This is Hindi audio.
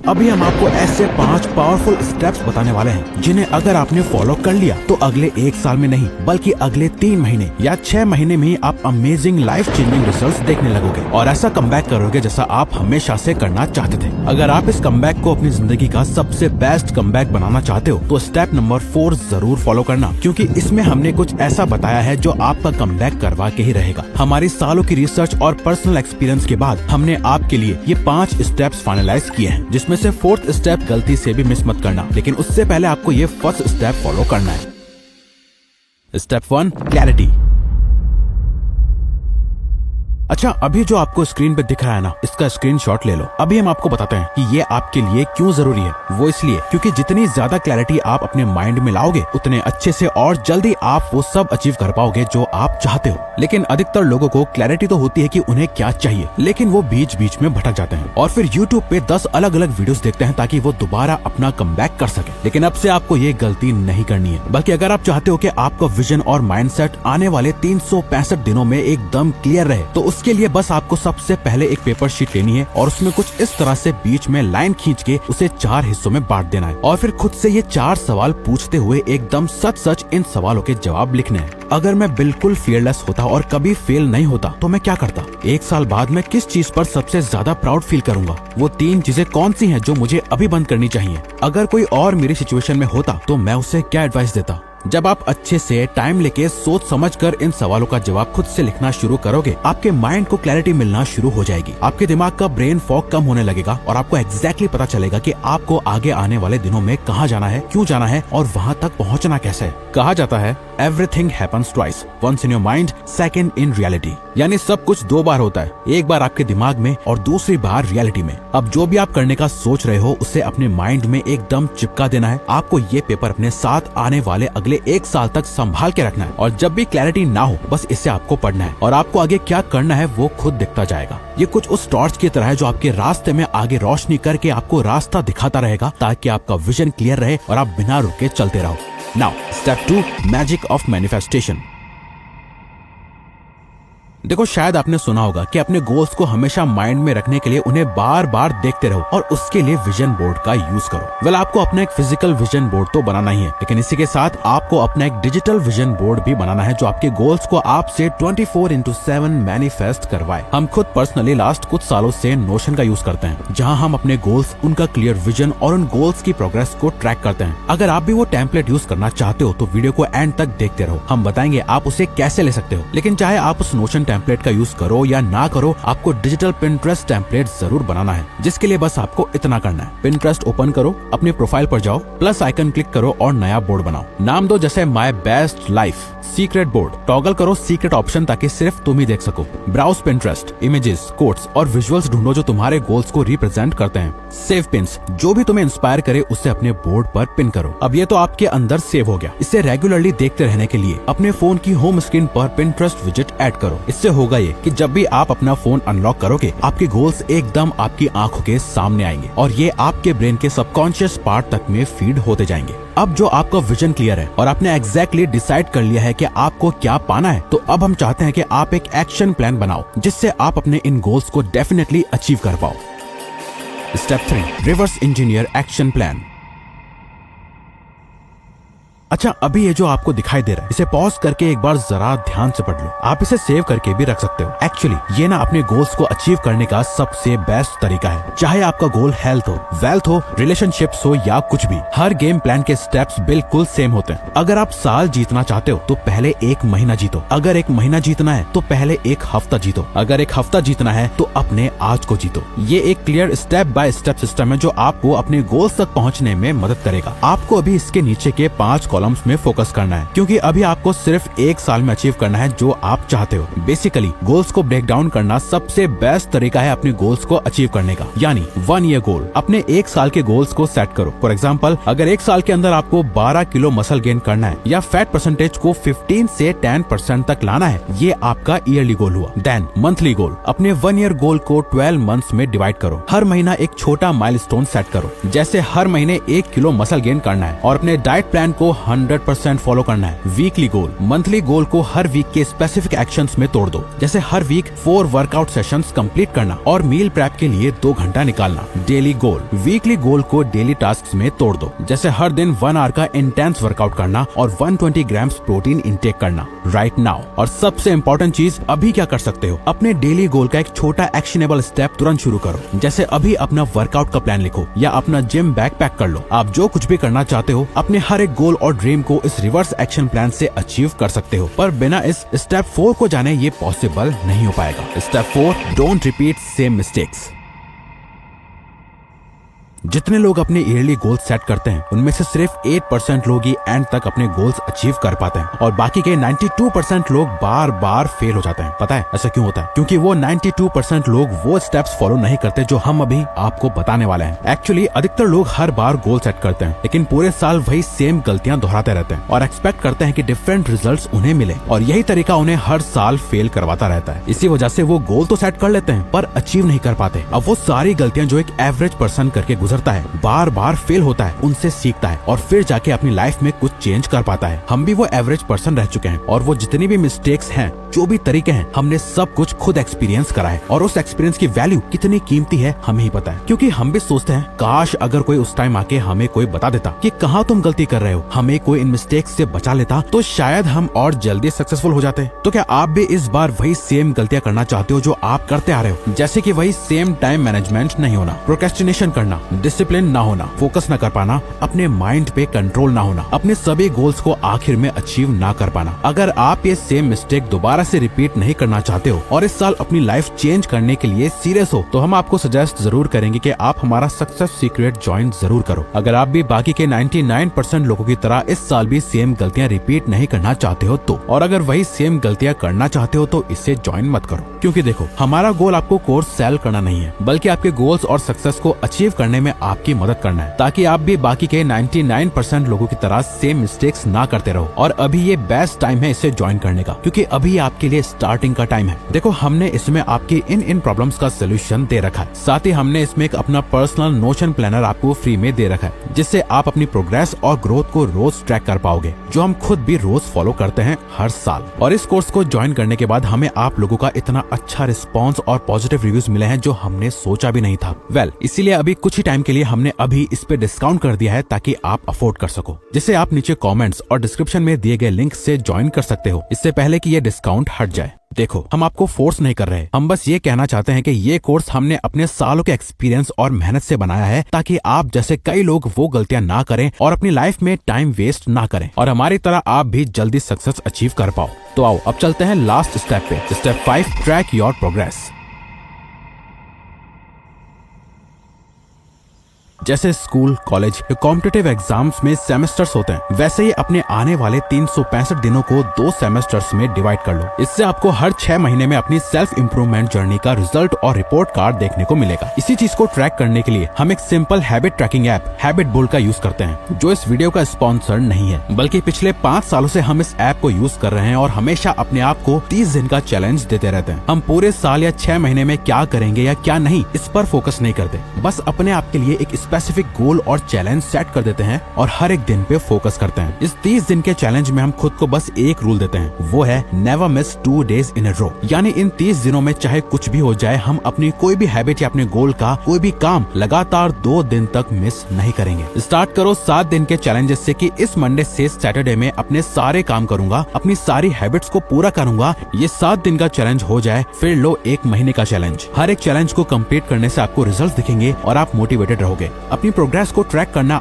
अभी हम आपको ऐसे 5 पावरफुल स्टेप्स बताने वाले हैं जिन्हें अगर आपने फॉलो कर लिया तो अगले 1 साल में नहीं बल्कि अगले 3 महीने या 6 महीने में ही आप अमेजिंग लाइफ चेंजिंग रिजल्ट्स देखने लगोगे और ऐसा कमबैक करोगे जैसा आप हमेशा से करना चाहते थे। अगर आप इस कमबैक को अपनी जिंदगी का सबसे बेस्ट कमबैक बनाना चाहते हो तो स्टेप नंबर 4 जरूर फॉलो करना, क्योंकि इसमें हमने कुछ ऐसा बताया है जो आपका कमबैक करवा के ही रहेगा। हमारी सालों की रिसर्च और पर्सनल एक्सपीरियंस के बाद हमने आपके लिए ये 5 स्टेप्स फाइनलाइज किए हैं, जिसमें से 4th स्टेप गलती से भी मिस मत करना, लेकिन उससे पहले आपको ये फर्स्ट स्टेप फॉलो करना है। Step 1, clarity. अच्छा, अभी जो आपको स्क्रीन पे दिख रहा है ना, इसका स्क्रीनशॉट ले लो। अभी हम आपको बताते हैं कि ये आपके लिए क्यों जरूरी है। वो इसलिए क्योंकि जितनी ज्यादा क्लैरिटी आप अपने माइंड में लाओगे उतने अच्छे से और जल्दी आप वो सब अचीव कर पाओगे जो आप चाहते हो। लेकिन अधिकतर लोगों को क्लैरिटी तो होती है कि उन्हें क्या चाहिए, लेकिन वो बीच बीच में भटक जाते हैं और फिर यूट्यूब पे 10 अलग अलग वीडियोस देखते हैं ताकि वो दोबारा अपना कमबैक कर सके। लेकिन अब से आपको ये गलती नहीं करनी है, बल्कि अगर आप चाहते हो कि आपका विजन और माइंडसेट आने वाले 365 दिनों में एकदम क्लियर रहे तो उसके लिए बस आपको सबसे पहले एक पेपर शीट लेनी है और उसमें कुछ इस तरह से बीच में लाइन खींच के उसे 4 हिस्सों में बांट देना है और फिर खुद से ये 4 सवाल पूछते हुए एकदम सच इन सवालों के जवाब लिखने हैं। अगर मैं बिल्कुल फियरलेस होता और कभी फेल नहीं होता तो मैं क्या करता? 1 साल बाद मैं किस चीज पर सबसे ज्यादा प्राउड फील करूंगा? वो 3 चीजें कौन सी हैं जो मुझे अभी बंद करनी चाहिए? अगर कोई और मेरी सिचुएशन में होता तो मैं उसे क्या एडवाइस देता? जब आप अच्छे से टाइम लेके सोच समझकर इन सवालों का जवाब खुद से लिखना शुरू करोगे, आपके माइंड को क्लैरिटी मिलना शुरू हो जाएगी। आपके दिमाग का ब्रेन फॉग कम होने लगेगा और आपको एग्जैक्टली पता चलेगा कि आपको आगे आने वाले दिनों में कहाँ जाना है, क्यों जाना है और वहाँ तक पहुँचना कैसे है। कहा जाता है everything happens twice, once in your mind, second in reality. यानी सब कुछ 2 बार होता है, एक बार आपके दिमाग में और दूसरी बार रियलिटी में। अब जो भी आप करने का सोच रहे हो उसे अपने माइंड में एकदम चिपका देना है। आपको ये पेपर अपने साथ आने वाले अगले 1 साल तक संभाल के रखना है और जब भी क्लैरिटी ना हो बस इसे आपको पढ़ना है और आपको आगे क्या करना है वो खुद दिखता जाएगा। ये कुछ उस टॉर्च की तरह है जो आपके रास्ते में आगे रोशनी करके आपको रास्ता दिखाता रहेगा ताकि आपका विजन क्लियर रहे और आप बिना रुके चलते रहो। Now step 2, magic of manifestation. देखो, शायद आपने सुना होगा कि अपने गोल्स को हमेशा माइंड में रखने के लिए उन्हें बार बार देखते रहो और उसके लिए विजन बोर्ड का यूज करो। वेल, आपको अपना एक फिजिकल विजन बोर्ड तो बनाना ही है, लेकिन इसी के साथ आपको अपना एक डिजिटल विजन बोर्ड भी बनाना है जो आपके गोल्स को आपसे 24/7 मैनिफेस्ट करवाए। हम खुद पर्सनली लास्ट कुछ सालों से नोशन का यूज करते हैं, जहाँ हम अपने गोल्स, उनका क्लियर विजन और उन गोल्स की प्रोग्रेस को ट्रैक करते हैं। अगर आप भी वो टेम्पलेट यूज करना चाहते हो तो वीडियो को एंड तक देखते रहो, हम बताएंगे आप उसे कैसे ले सकते हो। लेकिन चाहे आप उस नोशन टेम्पलेट का यूज करो या ना करो, आपको डिजिटल पिंटरेस्ट टेम्पलेट जरूर बनाना है, जिसके लिए बस आपको इतना करना है। पिंटरेस्ट ओपन करो, अपने प्रोफाइल पर जाओ, प्लस आइकन क्लिक करो और नया बोर्ड बनाओ। नाम दो जैसे my best life secret board. Toggle करो सीक्रेट ऑप्शन ताकि सिर्फ तुम ही देख सको। ब्राउज पिंटरेस्ट, इमेजेस, कोट्स और विजुअल्स ढूंढो जो तुम्हारे गोल्स को रिप्रेजेंट करते हैं। सेव पिन्स, जो भी तुम्हें इंस्पायर करे उसे अपने बोर्ड पर पिन करो। अब ये तो आपके अंदर सेव हो गया। इसे रेगुलरली देखते रहने के लिए अपने फोन की होम स्क्रीन पर पिंटरेस्ट विजेट ऐड करो। इससे होगा ये कि जब भी आप अपना फोन अनलॉक करोगे आपके गोल्स एकदम आपकी आंखों के सामने आएंगे और ये आपके ब्रेन के सबकॉन्शियस पार्ट तक में फीड होते जाएंगे। अब जो आपका विजन क्लियर है और आपने एग्जैक्टली डिसाइड कर लिया है कि आपको क्या पाना है, तो अब हम चाहते हैं कि आप एक एक्शन प्लान बनाओ जिससे आप अपने इन गोल्स को डेफिनेटली अचीव कर पाओ। Step 3, reverse engineer action plan. अच्छा, अभी ये जो आपको दिखाई दे रहा है इसे पॉज करके एक बार जरा ध्यान से पढ़ लो। आप इसे सेव करके भी रख सकते हो। एक्चुअली ये ना अपने गोल्स को अचीव करने का सबसे बेस्ट तरीका है। चाहे आपका गोल हेल्थ हो, वेल्थ हो, रिलेशनशिप्स हो या कुछ भी, हर गेम प्लान के स्टेप्स बिल्कुल सेम होते हैं। अगर आप साल जीतना चाहते हो तो पहले 1 महीना जीतो। अगर 1 महीना जीतना है तो पहले 1 हफ्ता जीतो। अगर 1 हफ्ता जीतना है तो अपने आज को जीतो। ये एक clear step by step system है जो आपको अपने गोल्स तक पहुँचने में मदद करेगा। आपको अभी इसके नीचे के 5 कॉलम्स में फोकस करना है, क्योंकि अभी आपको सिर्फ 1 साल में अचीव करना है जो आप चाहते हो। बेसिकली गोल्स को ब्रेक डाउन करना सबसे बेस्ट तरीका है अपने गोल्स को अचीव करने का। यानी 1 ईयर गोल, अपने 1 साल के गोल्स को सेट करो। फॉर एग्जाम्पल, अगर 1 साल के अंदर आपको 12 किलो मसल गेन करना है या फैट परसेंटेज को 15 से 10% तक लाना है, ये आपका ईयरली गोल हुआ। देन मंथली गोल, अपने 1 ईयर गोल को 12 मंथ्स में डिवाइड करो। हर महीना एक छोटा माइलस्टोन सेट करो, जैसे हर महीने 1 किलो मसल गेन करना है और अपने डाइट प्लान को 100% फॉलो करना है। वीकली गोल, मंथली गोल को हर वीक के स्पेसिफिक एक्शंस में तोड़ दो। जैसे हर वीक 4 वर्कआउट सेशंस कंप्लीट करना और मील प्रेप के लिए 2 घंटा निकालना। डेली गोल, वीकली गोल को डेली टास्क में तोड़ दो। जैसे हर दिन 1 आवर का इंटेंस वर्कआउट करना और 120 ग्राम्स प्रोटीन इंटेक करना राइट नाउ। और सबसे इम्पोर्टेंट चीज, अभी क्या कर सकते हो, अपने डेली गोल का एक छोटा एक्शनेबल स्टेप तुरंत शुरू करो। जैसे अभी अपना वर्कआउट का प्लान लिखो या अपना जिम बैग पैक कर लो। आप जो कुछ भी करना चाहते हो अपने हर एक गोल और ड्रीम को इस रिवर्स एक्शन प्लान से अचीव कर सकते हो, पर बिना इस स्टेप 4 को जाने ये पॉसिबल नहीं हो पाएगा। Step 4, don't repeat same mistakes. जितने लोग अपने ईयरली गोल्स सेट करते हैं उनमें से सिर्फ 8% लोग ही एंड तक अपने गोल्स अचीव कर पाते हैं और बाकी के 92% लोग बार बार फेल हो जाते हैं। पता है ऐसा क्यों होता है? क्योंकि वो 92% लोग वो स्टेप्स फॉलो नहीं करते जो हम अभी आपको बताने वाले हैं। एक्चुअली अधिकतर लोग हर बार गोल सेट करते हैं लेकिन पूरे साल वही सेम गलतियां दोहराते रहते हैं और एक्सपेक्ट करते हैं कि डिफरेंट रिजल्ट्स उन्हें मिले, और यही तरीका उन्हें हर साल फेल करवाता रहता है। इसी वजह से वो गोल तो सेट कर लेते हैं पर अचीव नहीं कर पाते। अब वो सारी गलतियां जो एक एवरेज पर्सन करके गुजरता है, बार बार फेल होता है, उनसे सीखता है और फिर जाके अपनी लाइफ में कुछ चेंज कर पाता है। हम भी वो एवरेज पर्सन रह चुके हैं और वो जितनी भी मिस्टेक्स हैं, जो भी तरीके हैं, हमने सब कुछ खुद एक्सपीरियंस करा है और उस एक्सपीरियंस की वैल्यू कितनी कीमती है हमें ही पता है। क्योंकि हम भी सोचते हैं काश अगर कोई उस टाइम आके हमें कोई बता देता कि कहाँ तुम गलती कर रहे हो, हमें कोई इन मिस्टेक्स से बचा लेता तो शायद हम और जल्दी सक्सेसफुल हो जाते। तो क्या आप भी इस बार वही सेम गलतियां करना चाहते हो जो आप करते आ रहे हो? जैसे कि वही सेम टाइम मैनेजमेंट नहीं होना, प्रोक्रेस्टिनेशन करना, डिसिप्लिन ना होना, फोकस ना कर पाना, अपने माइंड पे कंट्रोल ना होना, अपने सभी गोल्स को आखिर में अचीव ना कर पाना। अगर आप ये सेम मिस्टेक दोबारा से रिपीट नहीं करना चाहते हो और इस साल अपनी लाइफ चेंज करने के लिए सीरियस हो तो हम आपको सजेस्ट जरूर करेंगे कि आप हमारा सक्सेस सीक्रेट ज्वाइन जरूर करो। अगर आप भी बाकी के 99% लोगों की तरह इस साल भी सेम गलतियां रिपीट नहीं करना चाहते हो तो, और अगर वही सेम गलतियां करना चाहते हो तो इसे ज्वाइन मत करो। क्योंकि देखो, हमारा गोल आपको कोर्स सेल करना नहीं है बल्कि आपके गोल्स और सक्सेस को अचीव करने में आपकी मदद करना है, ताकि आप भी बाकी के 99% लोगों की तरह सेम मिस्टेक्स ना करते रहो। और अभी ये बेस्ट टाइम है इसे ज्वाइन करने का, क्योंकि अभी आपके लिए स्टार्टिंग का टाइम है। देखो, हमने इसमें आपकी इन प्रॉब्लम्स का सोल्यूशन दे रखा है। साथ ही हमने इसमें एक अपना पर्सनल नोशन प्लानर आपको फ्री में दे रखा है, जिससे आप अपनी प्रोग्रेस और ग्रोथ को रोज ट्रैक कर पाओगे, जो हम खुद भी रोज फॉलो करते हैं हर साल। और इस कोर्स को ज्वाइन करने के बाद हमें आप लोगों का इतना अच्छा रिस्पॉन्स और पॉजिटिव रिव्यूज मिले हैं जो हमने सोचा भी नहीं था। इसीलिए अभी कुछ ही टाइम के लिए हमने अभी इस पे डिस्काउंट कर दिया है ताकि आप अफोर्ड कर सको, जिसे आप नीचे कमेंट्स और डिस्क्रिप्शन में दिए गए लिंक से ज्वाइन कर सकते हो, इससे पहले कि ये डिस्काउंट हट जाए। देखो, हम आपको फोर्स नहीं कर रहे, हम बस ये कहना चाहते हैं कि ये कोर्स हमने अपने सालों के एक्सपीरियंस और मेहनत से बनाया है ताकि आप जैसे कई लोग वो गलतियां ना करें और अपनी लाइफ में टाइम वेस्ट ना करें और हमारी तरह आप भी जल्दी सक्सेस अचीव कर पाओ। तो आओ अब चलते हैं लास्ट स्टेप पे, स्टेप 5, ट्रैक योर प्रोग्रेस। जैसे स्कूल, कॉलेज या कॉम्पिटिटिव एग्जाम्स में सेमेस्टर्स होते हैं, वैसे ही अपने आने वाले 365 दिनों को 2 सेमेस्टर्स में डिवाइड कर लो। इससे आपको हर 6 महीने में अपनी सेल्फ इंप्रूवमेंट जर्नी का रिजल्ट और रिपोर्ट कार्ड देखने को मिलेगा। इसी चीज को ट्रैक करने के लिए हम एक simple habit tracking app habit bull का यूज करते हैं, जो इस वीडियो का स्पॉन्सर नहीं है, बल्कि पिछले 5 सालों से हम इस ऐप को यूज कर रहे हैं और हमेशा अपने आप को 30 दिन का चैलेंज देते रहते हैं। हम पूरे साल या 6 महीने में क्या करेंगे या क्या नहीं, इस पर फोकस नहीं करते, बस अपने आप के लिए एक स्पेसिफिक गोल और चैलेंज सेट कर देते हैं और हर एक दिन पे फोकस करते हैं। इस 30 दिन के चैलेंज में हम खुद को बस एक रूल देते हैं, वो है नेवर मिस 2 days इन अ रो। यानी इन 30 दिनों में चाहे कुछ भी हो जाए, हम अपनी कोई भी हैबिट या अपने गोल का कोई भी काम लगातार 2 दिन तक मिस नहीं करेंगे। स्टार्ट करो 7 दिन के चैलेंजेस से कि इस मंडे से सैटरडे में अपने सारे काम करूंगा, अपनी सारी हैबिट्स को पूरा करूंगा। ये 7 दिन का चैलेंज हो जाए, फिर लो 1 महीने का चैलेंज। हर एक चैलेंज को कंप्लीट करने से आपको रिजल्ट दिखेंगे और आप मोटिवेटेड रहोगे। अपनी प्रोग्रेस को ट्रैक करना